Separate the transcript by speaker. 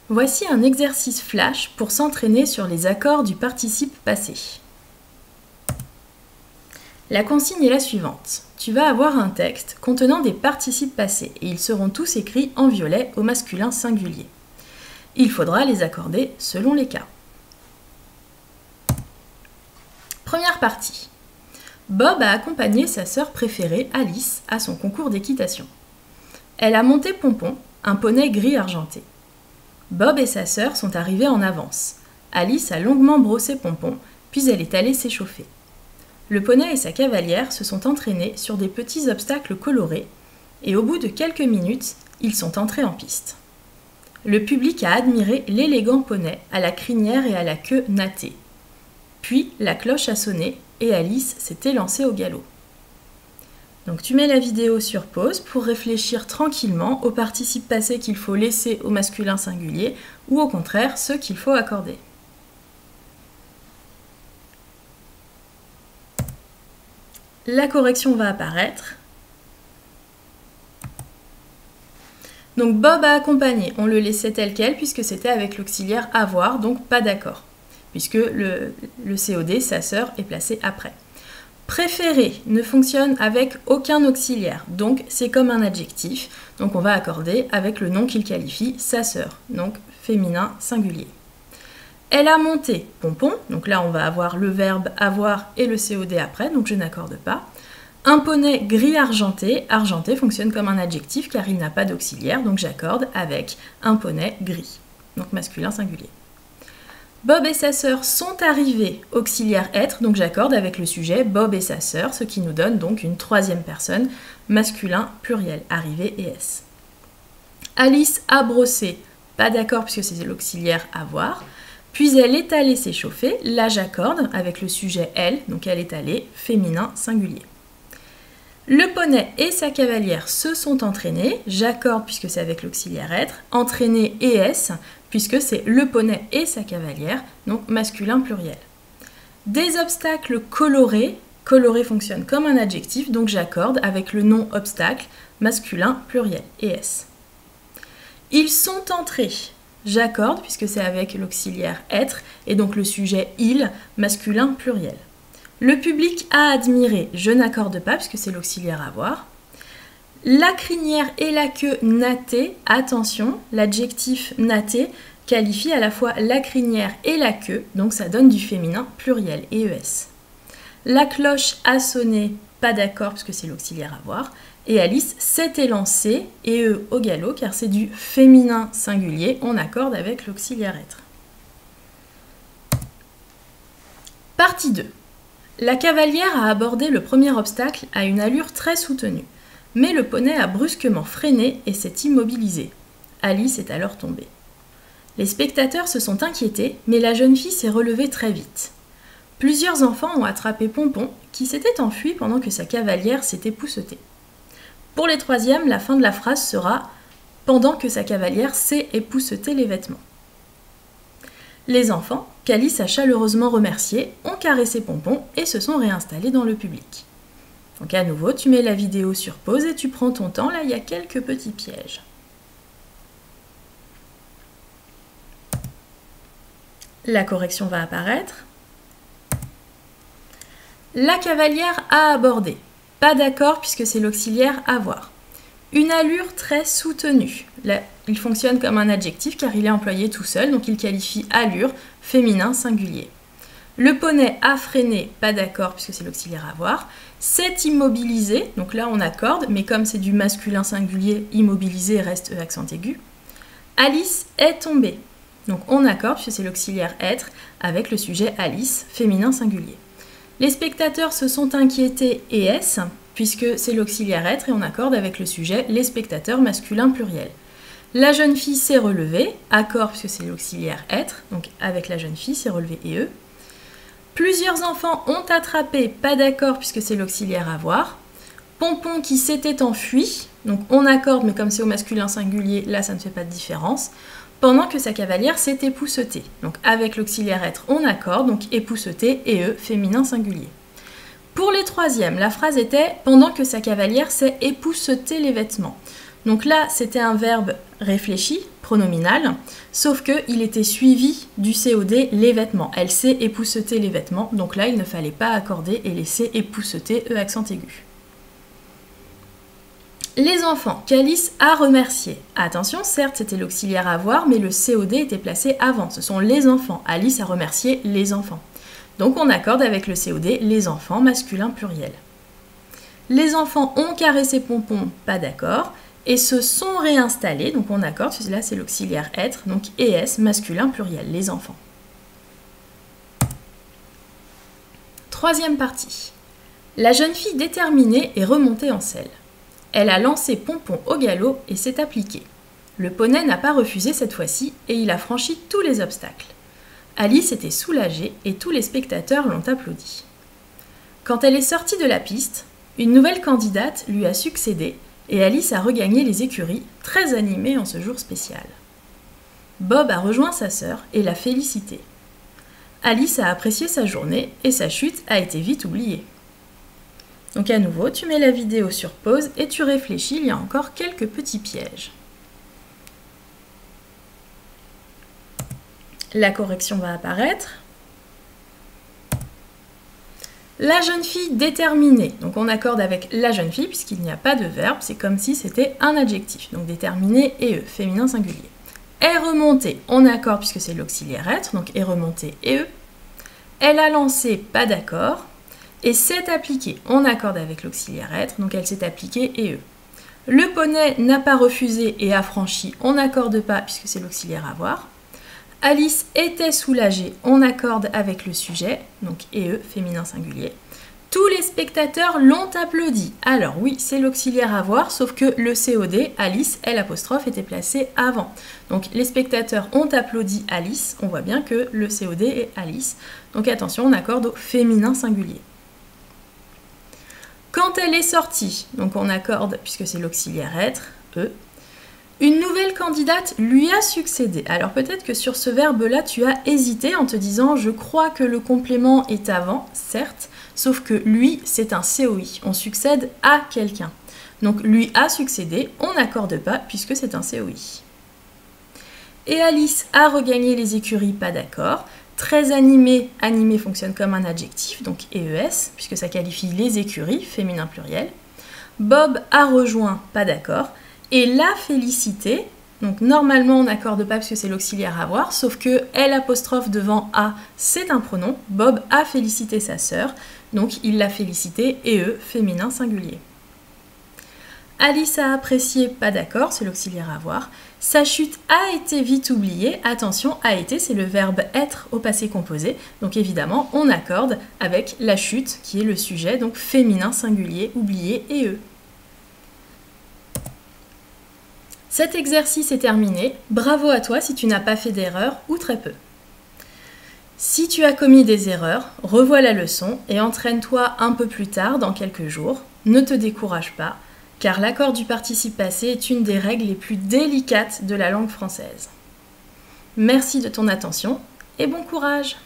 Speaker 1: Voici un exercice flash pour s'entraîner sur les accords du participe passé. La consigne est la suivante. Tu vas avoir un texte contenant des participes passés et ils seront tous écrits en violet au masculin singulier. Il faudra les accorder selon les cas. Première partie. Bob a accompagné sa sœur préférée, Alice, à son concours d'équitation. Elle a monté Pompon, un poney gris argenté. Bob et sa sœur sont arrivés en avance. Alice a longuement brossé Pompon, puis elle est allée s'échauffer. Le poney et sa cavalière se sont entraînés sur des petits obstacles colorés, et au bout de quelques minutes, ils sont entrés en piste. Le public a admiré l'élégant poney à la crinière et à la queue nattée. Puis la cloche a sonné et Alice s'est élancée au galop. Donc tu mets la vidéo sur pause pour réfléchir tranquillement aux participes passés qu'il faut laisser au masculin singulier ou au contraire ceux qu'il faut accorder. La correction va apparaître. Donc Bob a accompagné, on le laissait tel quel puisque c'était avec l'auxiliaire avoir, donc pas d'accord, puisque le COD, sa sœur, est placé après. Préféré ne fonctionne avec aucun auxiliaire, donc c'est comme un adjectif, donc on va accorder avec le nom qu'il qualifie, sa sœur, donc féminin singulier. Elle a monté Pompon, donc là on va avoir le verbe avoir et le COD après, donc je n'accorde pas. Un poney gris argenté, argenté fonctionne comme un adjectif car il n'a pas d'auxiliaire, donc j'accorde avec un poney gris, donc masculin singulier. Bob et sa sœur sont arrivés, auxiliaire être, donc j'accorde avec le sujet Bob et sa sœur, ce qui nous donne donc une troisième personne, masculin pluriel, arrivé et s. Alice a brossé, pas d'accord puisque c'est l'auxiliaire avoir, puis elle est allée s'échauffer, là j'accorde avec le sujet elle, donc elle est allée, féminin singulier. Le poney et sa cavalière se sont entraînés, j'accorde puisque c'est avec l'auxiliaire être, entraîné et s, puisque c'est le poney et sa cavalière, donc masculin pluriel. Des obstacles colorés, coloré fonctionne comme un adjectif, donc j'accorde avec le nom obstacle, masculin pluriel, et s. Ils sont entrés, j'accorde puisque c'est avec l'auxiliaire être, et donc le sujet il, masculin pluriel. Le public a admiré, je n'accorde pas puisque c'est l'auxiliaire avoir. La crinière et la queue nattée, attention, l'adjectif natté qualifie à la fois la crinière et la queue, donc ça donne du féminin pluriel, ES. La cloche a sonné, pas d'accord puisque c'est l'auxiliaire avoir, et Alice s'est élancée, EE au galop, car c'est du féminin singulier, on accorde avec l'auxiliaire être. Partie 2. La cavalière a abordé le premier obstacle à une allure très soutenue. Mais le poney a brusquement freiné et s'est immobilisé. Alice est alors tombée. Les spectateurs se sont inquiétés, mais la jeune fille s'est relevée très vite. Plusieurs enfants ont attrapé Pompon, qui s'était enfui pendant que sa cavalière s'était époussetée. Pour les troisièmes, la fin de la phrase sera « pendant que sa cavalière s'est épousseté les vêtements ». Les enfants, qu'Alice a chaleureusement remerciés, ont caressé Pompon et se sont réinstallés dans le public. Donc à nouveau, tu mets la vidéo sur pause et tu prends ton temps. Là, il y a quelques petits pièges. La correction va apparaître. La cavalière a abordé. Pas d'accord puisque c'est l'auxiliaire avoir. Une allure très soutenue. Là, il fonctionne comme un adjectif car il est employé tout seul, donc il qualifie allure, féminin, singulier. Le poney a freiné, pas d'accord puisque c'est l'auxiliaire avoir. S'est immobilisé, donc là on accorde, mais comme c'est du masculin singulier, immobilisé reste E accent aigu. Alice est tombée, donc on accorde puisque c'est l'auxiliaire être avec le sujet Alice, féminin singulier. Les spectateurs se sont inquiétés et s, puisque c'est l'auxiliaire être et on accorde avec le sujet les spectateurs masculin pluriel. La jeune fille s'est relevée, accord puisque c'est l'auxiliaire être, donc avec la jeune fille s'est relevée et e. Plusieurs enfants ont attrapé, pas d'accord puisque c'est l'auxiliaire avoir. Pompon qui s'était enfui, donc on accorde mais comme c'est au masculin singulier, là ça ne fait pas de différence. Pendant que sa cavalière s'est époussetée, donc avec l'auxiliaire être on accorde, donc époussetée et e, féminin singulier. Pour les troisièmes, la phrase était « pendant que sa cavalière s'est épousseté les vêtements ». Donc là, c'était un verbe réfléchi, pronominal, sauf qu'il était suivi du COD les vêtements. Elle s'est époussetée les vêtements, donc là il ne fallait pas accorder et laisser épousseter E accent aigu. Les enfants qu'Alice a remerciés. Attention, certes c'était l'auxiliaire avoir, mais le COD était placé avant. Ce sont les enfants. Alice a remercié les enfants. Donc on accorde avec le COD les enfants, masculin pluriel. Les enfants ont caressé Pompon, pas d'accord, et se sont réinstallés, donc on accorde, là c'est l'auxiliaire être, donc ES, masculin pluriel, les enfants. Troisième partie. La jeune fille déterminée est remontée en selle. Elle a lancé Pompon au galop et s'est appliquée. Le poney n'a pas refusé cette fois-ci et il a franchi tous les obstacles. Alice était soulagée et tous les spectateurs l'ont applaudi. Quand elle est sortie de la piste, une nouvelle candidate lui a succédé et Alice a regagné les écuries, très animée en ce jour spécial. Bob a rejoint sa sœur et l'a félicitée. Alice a apprécié sa journée et sa chute a été vite oubliée. Donc à nouveau, tu mets la vidéo sur pause et tu réfléchis, il y a encore quelques petits pièges. La correction va apparaître. La jeune fille déterminée. Donc on accorde avec la jeune fille puisqu'il n'y a pas de verbe, c'est comme si c'était un adjectif. Donc déterminé et E, féminin singulier. Est remontée, on accorde puisque c'est l'auxiliaire être, donc est remontée et E. Elle a lancé, pas d'accord. Et s'est appliquée, on accorde avec l'auxiliaire être, donc elle s'est appliquée et E. Le poney n'a pas refusé et a franchi, on n'accorde pas puisque c'est l'auxiliaire avoir. Alice était soulagée, on accorde avec le sujet, donc EE, féminin singulier. Tous les spectateurs l'ont applaudi. Alors oui, c'est l'auxiliaire avoir, sauf que le COD, Alice, L', était placé avant. Donc les spectateurs ont applaudi Alice, on voit bien que le COD est Alice. Donc attention, on accorde au féminin singulier. Quand elle est sortie, donc on accorde, puisque c'est l'auxiliaire être, E, une nouvelle candidate lui a succédé. Alors peut-être que sur ce verbe-là, tu as hésité en te disant « je crois que le complément est avant », certes, sauf que lui, c'est un COI, on succède à quelqu'un. Donc lui a succédé, on n'accorde pas puisque c'est un COI. Et Alice a regagné les écuries, pas d'accord. Très animé, animé fonctionne comme un adjectif, donc EES, puisque ça qualifie les écuries, féminin pluriel. Bob a rejoint, pas d'accord. Et l'a félicité, donc normalement on n'accorde pas puisque c'est l'auxiliaire avoir, sauf que L' devant A, c'est un pronom. Bob a félicité sa sœur, donc il l'a félicité, EE, féminin singulier. Alice a apprécié, pas d'accord, c'est l'auxiliaire avoir. Sa chute a été vite oubliée. Attention, a été, c'est le verbe être au passé composé. Donc évidemment, on accorde avec la chute qui est le sujet, donc féminin singulier, oublié et E. Cet exercice est terminé. Bravo à toi si tu n'as pas fait d'erreur ou très peu. Si tu as commis des erreurs, revois la leçon et entraîne-toi un peu plus tard, dans quelques jours. Ne te décourage pas, car l'accord du participe passé est une des règles les plus délicates de la langue française. Merci de ton attention et bon courage!